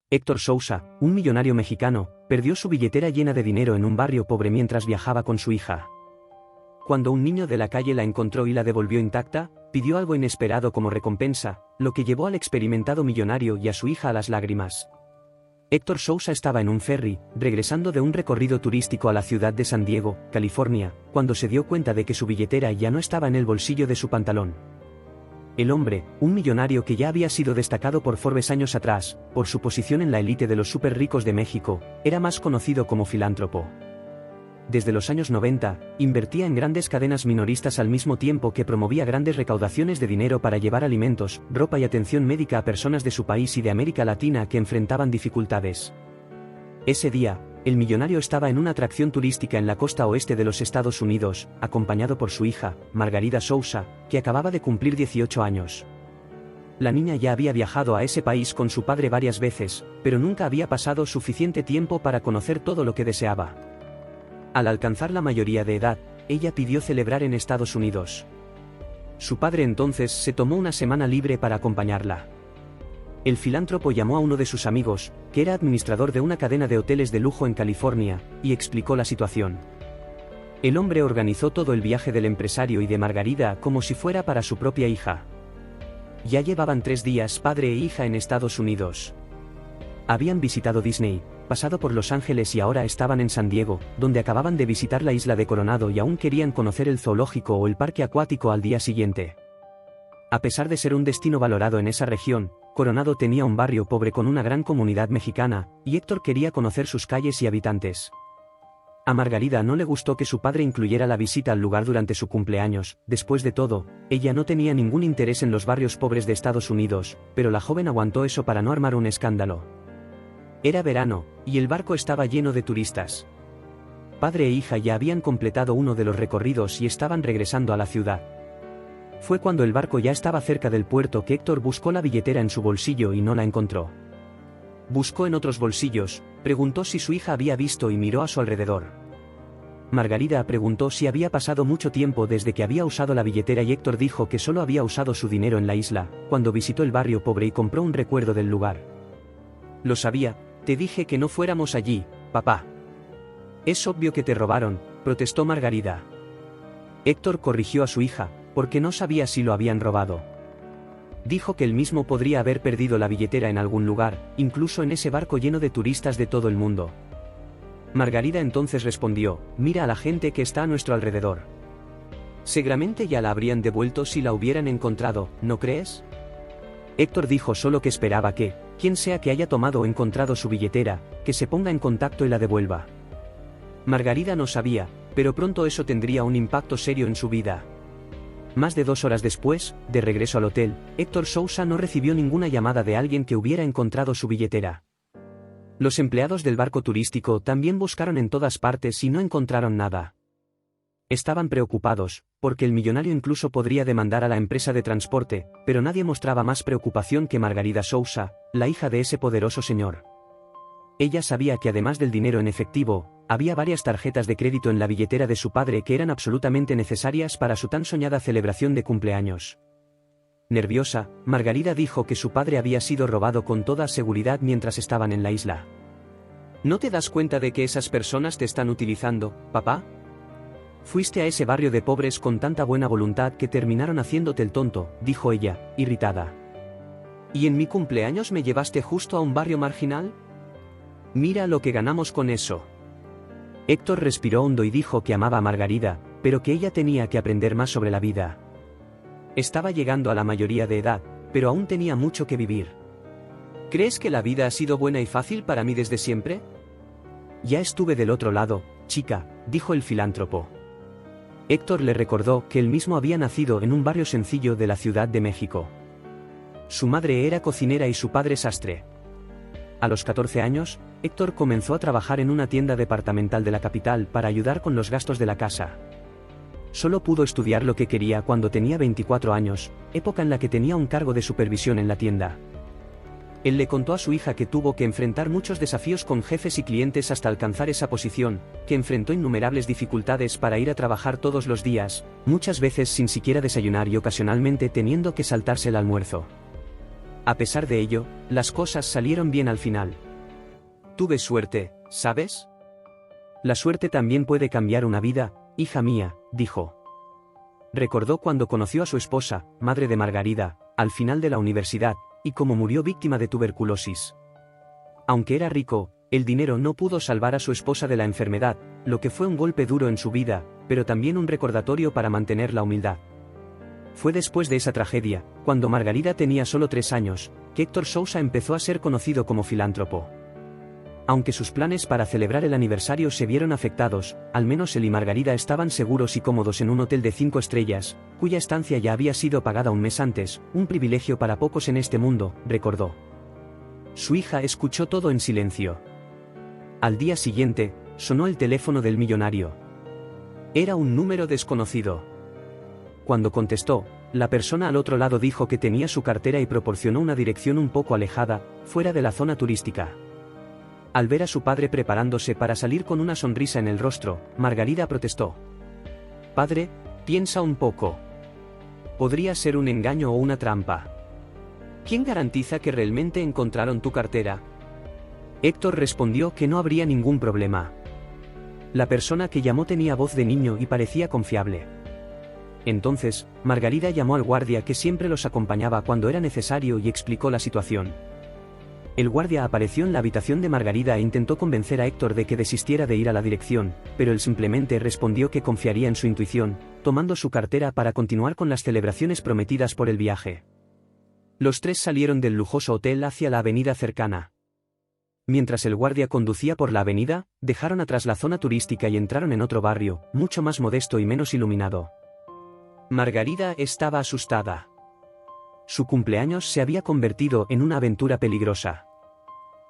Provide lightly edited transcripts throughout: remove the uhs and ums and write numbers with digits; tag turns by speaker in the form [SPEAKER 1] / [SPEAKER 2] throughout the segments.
[SPEAKER 1] Héctor Sousa, un millonario mexicano, perdió su billetera llena de dinero en un barrio pobre mientras viajaba con su hija. Cuando un niño de la calle la encontró y la devolvió intacta, pidió algo inesperado como recompensa, lo que llevó al experimentado millonario y a su hija a las lágrimas. Héctor Sousa estaba en un ferry, regresando de un recorrido turístico a la ciudad de San Diego, California, cuando se dio cuenta de que su billetera ya no estaba en el bolsillo de su pantalón. El hombre, un millonario que ya había sido destacado por Forbes años atrás, por su posición en la élite de los súper ricos de México, era más conocido como filántropo. Desde los años 90, invertía en grandes cadenas minoristas al mismo tiempo que promovía grandes recaudaciones de dinero para llevar alimentos, ropa y atención médica a personas de su país y de América Latina que enfrentaban dificultades. Ese día, el millonario estaba en una atracción turística en la costa oeste de los Estados Unidos, acompañado por su hija, Margarida Sousa, que acababa de cumplir 18 años. La niña ya había viajado a ese país con su padre varias veces, pero nunca había pasado suficiente tiempo para conocer todo lo que deseaba. Al alcanzar la mayoría de edad, ella pidió celebrar en Estados Unidos. Su padre entonces se tomó una semana libre para acompañarla. El filántropo llamó a uno de sus amigos, que era administrador de una cadena de hoteles de lujo en California, y explicó la situación. El hombre organizó todo el viaje del empresario y de Margarida como si fuera para su propia hija. Ya llevaban 3 días padre e hija en Estados Unidos. Habían visitado Disney, pasado por Los Ángeles y ahora estaban en San Diego, donde acababan de visitar la isla de Coronado y aún querían conocer el zoológico o el parque acuático al día siguiente. A pesar de ser un destino valorado en esa región, Coronado tenía un barrio pobre con una gran comunidad mexicana, y Héctor quería conocer sus calles y habitantes. A Margarida no le gustó que su padre incluyera la visita al lugar durante su cumpleaños. Después de todo, ella no tenía ningún interés en los barrios pobres de Estados Unidos, pero la joven aguantó eso para no armar un escándalo. Era verano, y el barco estaba lleno de turistas. Padre e hija ya habían completado uno de los recorridos y estaban regresando a la ciudad. Fue cuando el barco ya estaba cerca del puerto que Héctor buscó la billetera en su bolsillo y no la encontró. Buscó en otros bolsillos, preguntó si su hija había visto y miró a su alrededor. Margarida preguntó si había pasado mucho tiempo desde que había usado la billetera y Héctor dijo que solo había usado su dinero en la isla, cuando visitó el barrio pobre y compró un recuerdo del lugar. Lo sabía, te dije que no fuéramos allí, papá. Es obvio que te robaron, protestó Margarida. Héctor corrigió a su hija, porque no sabía si lo habían robado. Dijo que él mismo podría haber perdido la billetera en algún lugar, incluso en ese barco lleno de turistas de todo el mundo. Margarida entonces respondió, mira a la gente que está a nuestro alrededor. Seguramente ya la habrían devuelto si la hubieran encontrado, ¿no crees? Héctor dijo solo que esperaba que, quien sea que haya tomado o encontrado su billetera, que se ponga en contacto y la devuelva. Margarida no sabía, pero pronto eso tendría un impacto serio en su vida. Más de 2 horas después, de regreso al hotel, Héctor Sousa no recibió ninguna llamada de alguien que hubiera encontrado su billetera. Los empleados del barco turístico también buscaron en todas partes y no encontraron nada. Estaban preocupados, porque el millonario incluso podría demandar a la empresa de transporte, pero nadie mostraba más preocupación que Margarida Sousa, la hija de ese poderoso señor. Ella sabía que además del dinero en efectivo, había varias tarjetas de crédito en la billetera de su padre que eran absolutamente necesarias para su tan soñada celebración de cumpleaños. Nerviosa, Margarida dijo que su padre había sido robado con toda seguridad mientras estaban en la isla. ¿No te das cuenta de que esas personas te están utilizando, papá? Fuiste a ese barrio de pobres con tanta buena voluntad que terminaron haciéndote el tonto, dijo ella, irritada. ¿Y en mi cumpleaños me llevaste justo a un barrio marginal? Mira lo que ganamos con eso. Héctor respiró hondo y dijo que amaba a Margarida, pero que ella tenía que aprender más sobre la vida. Estaba llegando a la mayoría de edad, pero aún tenía mucho que vivir. ¿Crees que la vida ha sido buena y fácil para mí desde siempre? Ya estuve del otro lado, chica, dijo el filántropo. Héctor le recordó que él mismo había nacido en un barrio sencillo de la Ciudad de México. Su madre era cocinera y su padre sastre. A los 14 años, Héctor comenzó a trabajar en una tienda departamental de la capital para ayudar con los gastos de la casa. Solo pudo estudiar lo que quería cuando tenía 24 años, época en la que tenía un cargo de supervisión en la tienda. Él le contó a su hija que tuvo que enfrentar muchos desafíos con jefes y clientes hasta alcanzar esa posición, que enfrentó innumerables dificultades para ir a trabajar todos los días, muchas veces sin siquiera desayunar y ocasionalmente teniendo que saltarse el almuerzo. A pesar de ello, las cosas salieron bien al final. Tuve suerte, ¿sabes? La suerte también puede cambiar una vida, hija mía, dijo. Recordó cuando conoció a su esposa, madre de Margarida, al final de la universidad, y cómo murió víctima de tuberculosis. Aunque era rico, el dinero no pudo salvar a su esposa de la enfermedad, lo que fue un golpe duro en su vida, pero también un recordatorio para mantener la humildad. Fue después de esa tragedia, cuando Margarida tenía solo 3 años, que Héctor Sousa empezó a ser conocido como filántropo. Aunque sus planes para celebrar el aniversario se vieron afectados, al menos él y Margarida estaban seguros y cómodos en un hotel de 5 estrellas, cuya estancia ya había sido pagada un mes antes, un privilegio para pocos en este mundo, recordó. Su hija escuchó todo en silencio. Al día siguiente, sonó el teléfono del millonario. Era un número desconocido. Cuando contestó, la persona al otro lado dijo que tenía su cartera y proporcionó una dirección un poco alejada, fuera de la zona turística. Al ver a su padre preparándose para salir con una sonrisa en el rostro, Margarida protestó. «Padre, piensa un poco. Podría ser un engaño o una trampa. ¿Quién garantiza que realmente encontraron tu cartera?» Héctor respondió que no habría ningún problema. La persona que llamó tenía voz de niño y parecía confiable. Entonces, Margarida llamó al guardia que siempre los acompañaba cuando era necesario y explicó la situación. El guardia apareció en la habitación de Margarida e intentó convencer a Héctor de que desistiera de ir a la dirección, pero él simplemente respondió que confiaría en su intuición, tomando su cartera para continuar con las celebraciones prometidas por el viaje. Los tres salieron del lujoso hotel hacia la avenida cercana. Mientras el guardia conducía por la avenida, dejaron atrás la zona turística y entraron en otro barrio, mucho más modesto y menos iluminado. Margarida estaba asustada. Su cumpleaños se había convertido en una aventura peligrosa.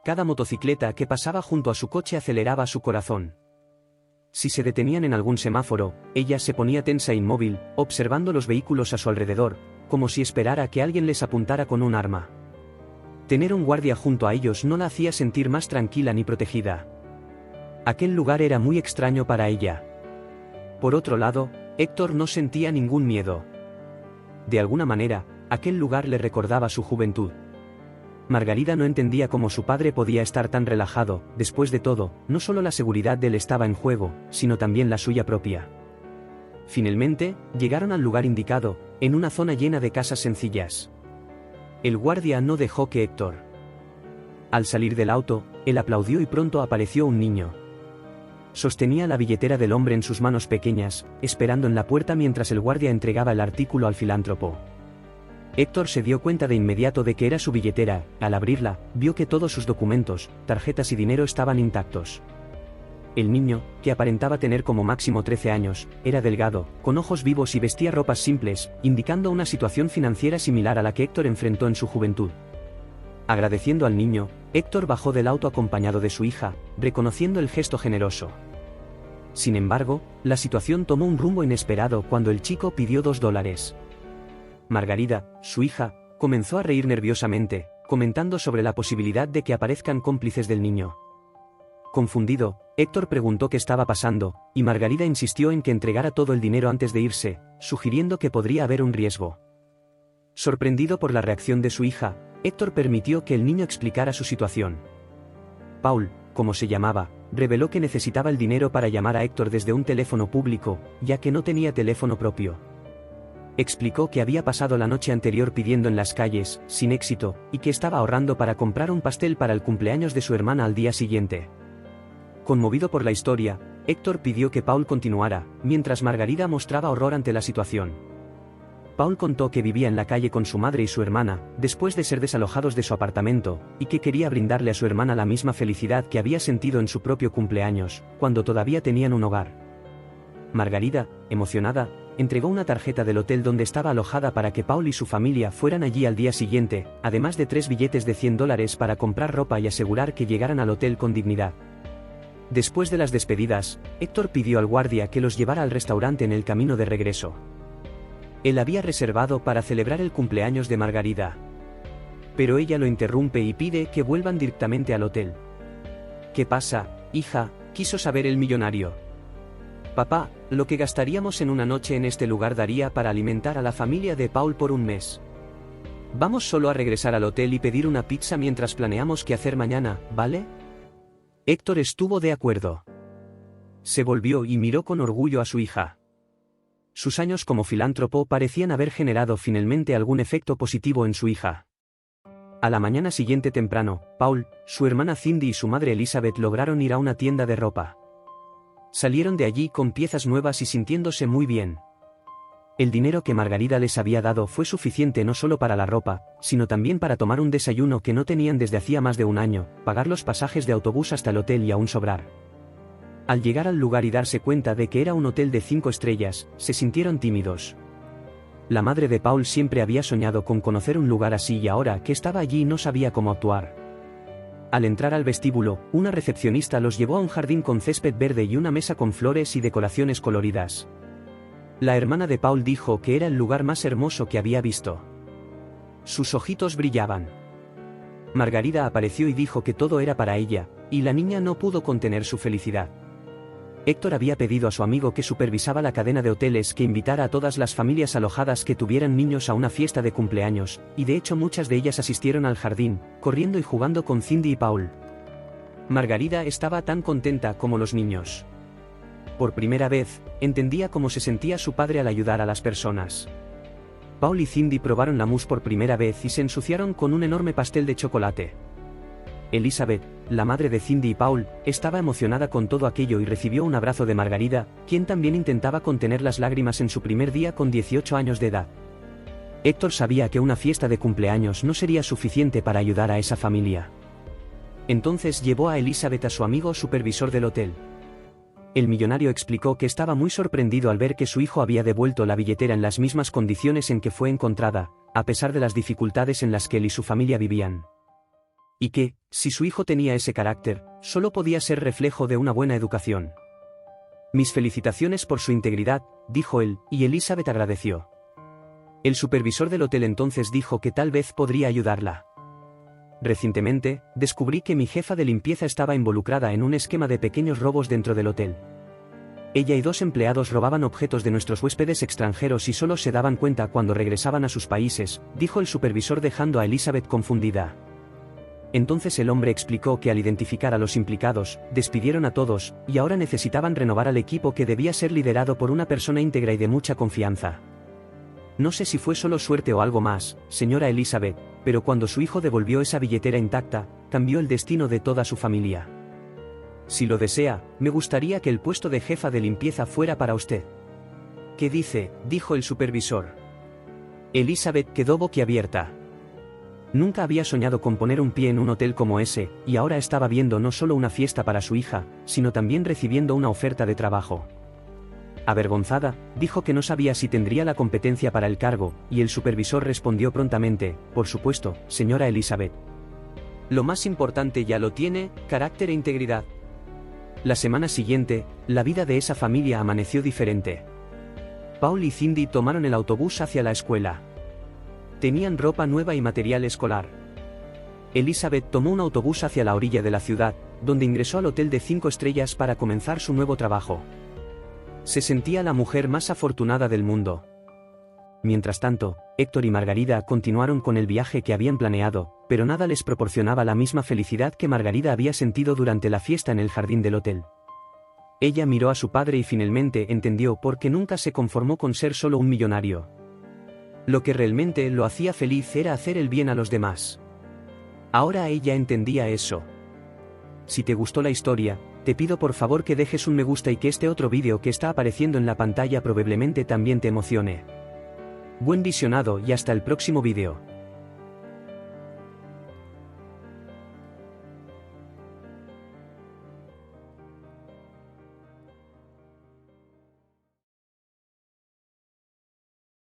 [SPEAKER 1] Cada motocicleta que pasaba junto a su coche aceleraba su corazón. Si se detenían en algún semáforo, ella se ponía tensa e inmóvil, observando los vehículos a su alrededor, como si esperara que alguien les apuntara con un arma. Tener un guardia junto a ellos no la hacía sentir más tranquila ni protegida. Aquel lugar era muy extraño para ella. Por otro lado, Héctor no sentía ningún miedo. De alguna manera, aquel lugar le recordaba su juventud. Margarida no entendía cómo su padre podía estar tan relajado. Después de todo, no solo la seguridad de él estaba en juego, sino también la suya propia. Finalmente, llegaron al lugar indicado, en una zona llena de casas sencillas. El guardia no dejó que Héctor. Al salir del auto, él aplaudió y pronto apareció un niño. Sostenía la billetera del hombre en sus manos pequeñas, esperando en la puerta mientras el guardia entregaba el artículo al filántropo. Héctor se dio cuenta de inmediato de que era su billetera. Al abrirla, vio que todos sus documentos, tarjetas y dinero estaban intactos. El niño, que aparentaba tener como máximo 13 años, era delgado, con ojos vivos y vestía ropas simples, indicando una situación financiera similar a la que Héctor enfrentó en su juventud. Agradeciendo al niño, Héctor bajó del auto acompañado de su hija, reconociendo el gesto generoso. Sin embargo, la situación tomó un rumbo inesperado cuando el chico pidió $2. Margarida, su hija, comenzó a reír nerviosamente, comentando sobre la posibilidad de que aparezcan cómplices del niño. Confundido, Héctor preguntó qué estaba pasando, y Margarida insistió en que entregara todo el dinero antes de irse, sugiriendo que podría haber un riesgo. Sorprendido por la reacción de su hija, Héctor permitió que el niño explicara su situación. Paul, como se llamaba, reveló que necesitaba el dinero para llamar a Héctor desde un teléfono público, ya que no tenía teléfono propio. Explicó que había pasado la noche anterior pidiendo en las calles, sin éxito, y que estaba ahorrando para comprar un pastel para el cumpleaños de su hermana al día siguiente. Conmovido por la historia, Héctor pidió que Paul continuara, mientras Margarida mostraba horror ante la situación. Paul contó que vivía en la calle con su madre y su hermana, después de ser desalojados de su apartamento, y que quería brindarle a su hermana la misma felicidad que había sentido en su propio cumpleaños, cuando todavía tenían un hogar. Margarida, emocionada, entregó una tarjeta del hotel donde estaba alojada para que Paul y su familia fueran allí al día siguiente, además de 3 billetes de $100 para comprar ropa y asegurar que llegaran al hotel con dignidad. Después de las despedidas, Héctor pidió al guardia que los llevara al restaurante en el camino de regreso. Él había reservado para celebrar el cumpleaños de Margarida. Pero ella lo interrumpe y pide que vuelvan directamente al hotel. ¿Qué pasa, hija?, quiso saber el millonario. Papá, lo que gastaríamos en una noche en este lugar daría para alimentar a la familia de Paul por un mes. Vamos solo a regresar al hotel y pedir una pizza mientras planeamos qué hacer mañana, ¿vale? Héctor estuvo de acuerdo. Se volvió y miró con orgullo a su hija. Sus años como filántropo parecían haber generado finalmente algún efecto positivo en su hija. A la mañana siguiente temprano, Paul, su hermana Cindy y su madre Elizabeth lograron ir a una tienda de ropa. Salieron de allí con piezas nuevas y sintiéndose muy bien. El dinero que Margarida les había dado fue suficiente no solo para la ropa, sino también para tomar un desayuno que no tenían desde hacía más de un año, pagar los pasajes de autobús hasta el hotel y aún sobrar. Al llegar al lugar y darse cuenta de que era un hotel de 5 estrellas, se sintieron tímidos. La madre de Paul siempre había soñado con conocer un lugar así y ahora que estaba allí no sabía cómo actuar. Al entrar al vestíbulo, una recepcionista los llevó a un jardín con césped verde y una mesa con flores y decoraciones coloridas. La hermana de Paul dijo que era el lugar más hermoso que había visto. Sus ojitos brillaban. Margarida apareció y dijo que todo era para ella, y la niña no pudo contener su felicidad. Héctor había pedido a su amigo que supervisaba la cadena de hoteles que invitara a todas las familias alojadas que tuvieran niños a una fiesta de cumpleaños, y de hecho muchas de ellas asistieron al jardín, corriendo y jugando con Cindy y Paul. Margarida estaba tan contenta como los niños. Por primera vez, entendía cómo se sentía su padre al ayudar a las personas. Paul y Cindy probaron la mousse por primera vez y se ensuciaron con un enorme pastel de chocolate. Elizabeth, la madre de Cindy y Paul, estaba emocionada con todo aquello y recibió un abrazo de Margarida, quien también intentaba contener las lágrimas en su primer día con 18 años de edad. Héctor sabía que una fiesta de cumpleaños no sería suficiente para ayudar a esa familia. Entonces llevó a Elizabeth a su amigo supervisor del hotel. El millonario explicó que estaba muy sorprendido al ver que su hijo había devuelto la billetera en las mismas condiciones en que fue encontrada, a pesar de las dificultades en las que él y su familia vivían. Y que, si su hijo tenía ese carácter, solo podía ser reflejo de una buena educación. Mis felicitaciones por su integridad, dijo él, y Elizabeth agradeció. El supervisor del hotel entonces dijo que tal vez podría ayudarla. Recientemente, descubrí que mi jefa de limpieza estaba involucrada en un esquema de pequeños robos dentro del hotel. Ella y 2 empleados robaban objetos de nuestros huéspedes extranjeros y solo se daban cuenta cuando regresaban a sus países, dijo el supervisor dejando a Elizabeth confundida. Entonces el hombre explicó que al identificar a los implicados, despidieron a todos, y ahora necesitaban renovar al equipo que debía ser liderado por una persona íntegra y de mucha confianza. No sé si fue solo suerte o algo más, señora Elizabeth, pero cuando su hijo devolvió esa billetera intacta, cambió el destino de toda su familia. Si lo desea, me gustaría que el puesto de jefa de limpieza fuera para usted. ¿Qué dice?, dijo el supervisor. Elizabeth quedó boquiabierta. Nunca había soñado con poner un pie en un hotel como ese, y ahora estaba viendo no solo una fiesta para su hija, sino también recibiendo una oferta de trabajo. Avergonzada, dijo que no sabía si tendría la competencia para el cargo, y el supervisor respondió prontamente, por supuesto, señora Elizabeth. Lo más importante ya lo tiene, carácter e integridad. La semana siguiente, la vida de esa familia amaneció diferente. Paul y Cindy tomaron el autobús hacia la escuela. Tenían ropa nueva y material escolar. Elizabeth tomó un autobús hacia la orilla de la ciudad, donde ingresó al hotel de 5 estrellas para comenzar su nuevo trabajo. Se sentía la mujer más afortunada del mundo. Mientras tanto, Héctor y Margarida continuaron con el viaje que habían planeado, pero nada les proporcionaba la misma felicidad que Margarida había sentido durante la fiesta en el jardín del hotel. Ella miró a su padre y finalmente entendió por qué nunca se conformó con ser solo un millonario. Lo que realmente lo hacía feliz era hacer el bien a los demás. Ahora ella entendía eso. Si te gustó la historia, te pido por favor que dejes un me gusta y que este otro vídeo que está apareciendo en la pantalla probablemente también te emocione. Buen visionado y hasta el próximo vídeo.